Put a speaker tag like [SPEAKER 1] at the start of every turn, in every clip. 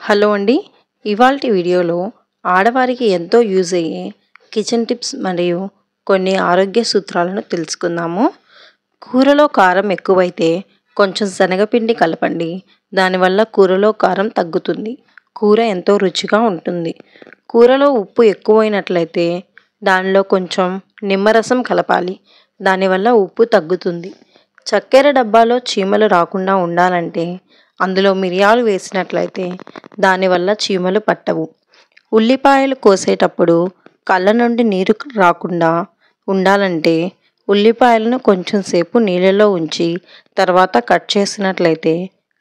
[SPEAKER 1] Hello అండి. ఇవాల్టి వీడియోలో ఆడవారికి ఎంతో యూజ్ అయ్యే కిచెన్ టిప్స్ మరియు కొన్ని ఆరోగ్య సూత్రాలను తెలుసుకుందాము. కూరలో కారం ఎక్కువైతే కొంచెం శనగపిండి కలపండి. దానివల్ల కూరలో కారం తగ్గుతుంది. కూర ఎంతో రుచిగా ఉంటుంది. కూరలో ఉప్పు ఎక్కువైనట్లయితే దానిలో కొంచెం నిమ్మరసం కలపాలి. దానివల్ల ఉప్పు తగ్గుతుంది. చక్కెర డబ్బాలో చీమలు రాకుండా ఉండాలంటే అందులో మిరియాలు వేసినట్లయితే దానివల్ల చీమలు పట్టవు. ఉల్లిపాయలు కోసేటప్పుడు కళ్ళ నుండి నీరు రాకుండా ఉండాలంటే ఉల్లిపాయలను కొంచెం సేపు నీళ్ళలో ఉంచి తర్వాత కట్ చేసినట్లయితే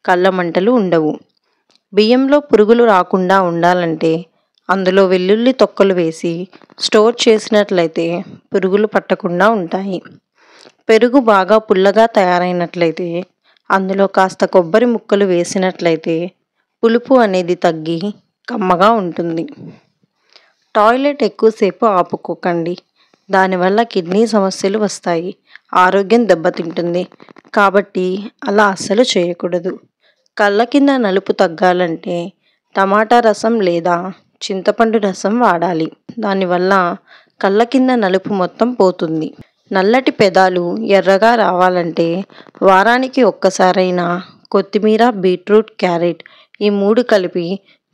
[SPEAKER 1] కళ్ళ మంటలు ఉండవు. బియ్యంలో పురుగులు రాకుండా ఉండాలంటే అందులో వెల్లుల్లి తొక్కలు వేసి స్టోర్ చేసినట్లయితే పురుగులు పట్టకుండా ఉంటాయి. పెరుగు బాగా పుల్లగా తయారైనట్లయితే అందులో కాస్త కొబ్బరి ముక్కలు వేసినట్లయితే పులుపు అనేది తగ్గి కమ్మగా ఉంటుంది. టాయిలెట్ ఎక్కువసేపు ఆపుకోకండి. దానివల్ల కిడ్నీ సమస్యలు వస్తాయి. ఆరోగ్యం దెబ్బతింటుంది. కాబట్టి అలా అస్సలు చేయకూడదు. కళ్ళ కింద నలుపు తగ్గాలంటే టమాటా రసం లేదా చింతపండు రసం వాడాలి. దానివల్ల కళ్ళ కింద నలుపు మొత్తం పోతుంది. నల్లటి పెదాలు ఎర్రగా రావాలంటే వారానికి ఒక్కసారైనా కొత్తిమీర, బీట్రూట్, క్యారెట్ ఈ 3 కలిపి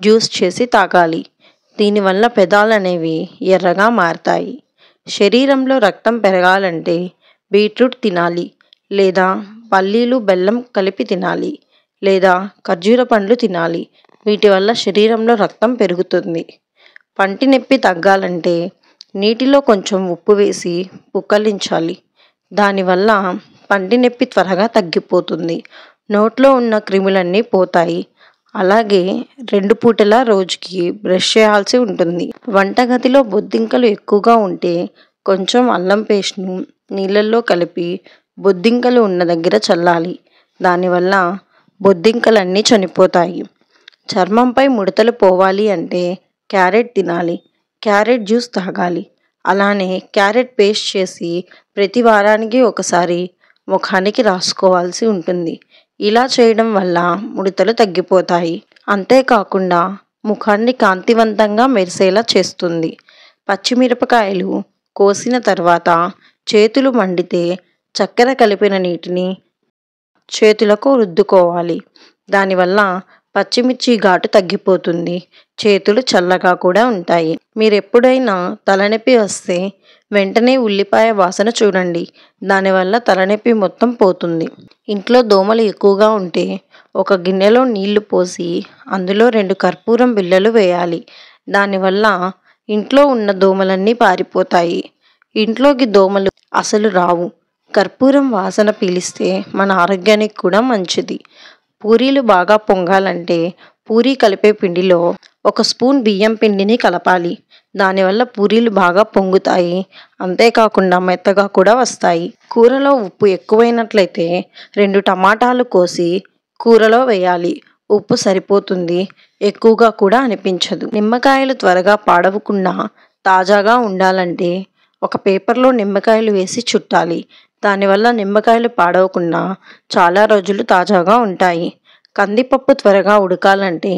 [SPEAKER 1] జ్యూస్ చేసి తాగాలి. దీనివల్ల పెదాలు అనేవి ఎర్రగా మారతాయి. శరీరంలో రక్తం పెరగాలంటే బీట్రూట్ తినాలి, లేదా పల్లీలు బెల్లం కలిపి తినాలి, లేదా ఖర్జూర పండ్లు తినాలి. వీటి వల్ల శరీరంలో రక్తం పెరుగుతుంది. పంటి నొప్పి తగ్గాలంటే నీటిలో కొంచెం ఉప్పు వేసి పుక్కలించాలి. దానివల్ల పంటి నొప్పి త్వరగా తగ్గిపోతుంది. నోట్లో ఉన్న క్రిములన్నీ పోతాయి. అలాగే 2 పూటలా రోజుకి బ్రష్ చేయాల్సి ఉంటుంది. వంటగదిలో బొద్దింకలు ఎక్కువగా ఉంటే కొంచెం అల్లం పేస్ట్ను నీళ్ళల్లో కలిపి బొద్దింకలు ఉన్న దగ్గర చల్లాలి. దానివల్ల బొద్దింకలన్నీ చనిపోతాయి. చర్మంపై ముడతలు పోవాలి అంటే క్యారెట్ తినాలి, క్యారెట్ జ్యూస్ తాగాలి. అలానే క్యారెట్ పేస్ట్ చేసి ప్రతి వారానికి ఒకసారి ముఖానికి రాసుకోవాల్సి ఉంటుంది. ఇలా చేయడం వల్ల ముడతలు తగ్గిపోతాయి. అంతేకాకుండా ముఖాన్ని కాంతివంతంగా మెరిసేలా చేస్తుంది. పచ్చిమిరపకాయలు కోసిన తర్వాత చేతులు మండితే చక్కెర కలిపిన నీటిని చేతులకు రుద్దుకోవాలి. దానివల్ల పచ్చిమిర్చి ఘాటు తగ్గిపోతుంది. చేతులు చల్లగా కూడా ఉంటాయి. మీరెప్పుడైనా తలనొప్పి వస్తే వెంటనే ఉల్లిపాయ వాసన చూడండి. దానివల్ల తలనొప్పి మొత్తం పోతుంది. ఇంట్లో దోమలు ఎక్కువగా ఉంటే ఒక గిన్నెలో నీళ్లు పోసి అందులో 2 కర్పూరం బిళ్ళలు వేయాలి. దానివల్ల ఇంట్లో ఉన్న దోమలన్నీ పారిపోతాయి. ఇంట్లోకి దోమలు అసలు రావు. కర్పూరం వాసన పీలిస్తే మన ఆరోగ్యానికి కూడా మంచిది. పూరీలు బాగా పొంగాలంటే పూరీ కలిపే పిండిలో 1 స్పూన్ బియ్యం పిండిని కలపాలి. దానివల్ల పూరీలు బాగా పొంగుతాయి. అంతేకాకుండా మెత్తగా కూడా వస్తాయి. కూరలో ఉప్పు ఎక్కువైనట్లయితే 2 టమాటాలు కోసి కూరలో వేయాలి. ఉప్పు సరిపోతుంది. ఎక్కువగా కూడా అనిపించదు. నిమ్మకాయలు త్వరగా పాడవకుండా తాజాగా ఉండాలంటే ఒక పేపర్లో నిమ్మకాయలు వేసి చుట్టాలి. దానివల్ల నిమ్మకాయలు పాడవకుండా చాలా రోజులు తాజాగా ఉంటాయి. కందిపప్పు త్వరగా ఉడకాలంటే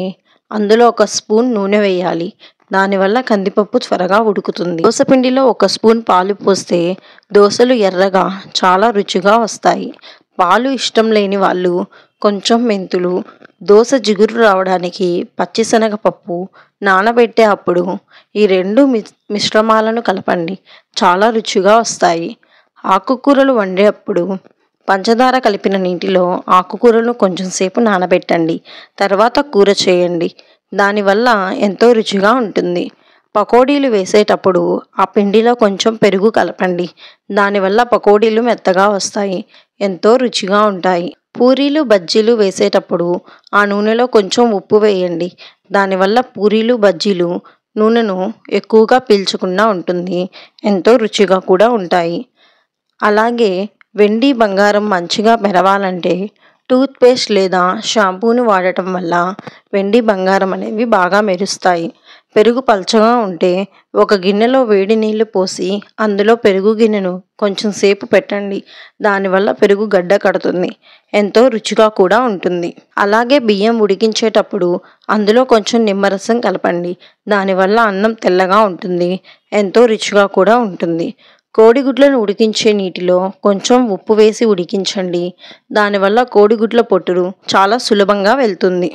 [SPEAKER 1] అందులో 1 స్పూన్ నూనె వేయాలి. దానివల్ల కందిపప్పు త్వరగా ఉడుకుతుంది. దోసపిండిలో 1 స్పూన్ పాలు పోస్తే దోసలు ఎర్రగా చాలా రుచిగా వస్తాయి. పాలు ఇష్టం లేని వాళ్ళు కొంచెం మెంతులు, దోస జిగురు రావడానికి పచ్చిశనగపప్పు నానబెట్టే అప్పుడు ఈ 2 మిశ్రమాలను కలపండి. చాలా రుచిగా వస్తాయి. ఆకుకూరలు వండేటప్పుడు పంచదార కలిపిన నీటిలో ఆకుకూరలను కొంచెం సేపు నానబెట్టండి. తర్వాత కూర చేయండి. దానివల్ల ఎంతో రుచిగా ఉంటుంది. పకోడీలు వేసేటప్పుడు ఆ పిండిలో కొంచెం పెరుగు కలపండి. దానివల్ల పకోడీలు మెత్తగా వస్తాయి. ఎంతో రుచిగా ఉంటాయి. పూరీలు, బజ్జీలు వేసేటప్పుడు ఆ నూనెలో కొంచెం ఉప్పు వేయండి. దానివల్ల పూరీలు, బజ్జీలు నూనెను ఎక్కువగా పీల్చకుండా ఉంటుంది. ఎంతో రుచిగా కూడా ఉంటాయి. అలాగే వెండి, బంగారం మంచిగా మెరవాలంటే టూత్పేస్ట్ లేదా షాంపూను వాడటం వల్ల వెండి, బంగారం అనేవి బాగా మెరుస్తాయి. పెరుగు పల్చగా ఉంటే ఒక గిన్నెలో వేడి నీళ్లు పోసి అందులో పెరుగు గిన్నెను కొంచెం సేపు పెట్టండి. దానివల్ల పెరుగు గడ్డ కడుతుంది, ఎంతో రుచిగా కూడా ఉంటుంది. అలాగే బియ్యం ఉడికించేటప్పుడు అందులో కొంచెం నిమ్మరసం కలపండి. దానివల్ల అన్నం తెల్లగా ఉంటుంది, ఎంతో రుచిగా కూడా ఉంటుంది. కోడిగుడ్లను ఉడికించే నీటిలో కొంచెం ఉప్పు వేసి ఉడికించండి. దానివల్ల కోడిగుడ్ల పొట్టులు చాలా సులభంగా వెళ్తుంది.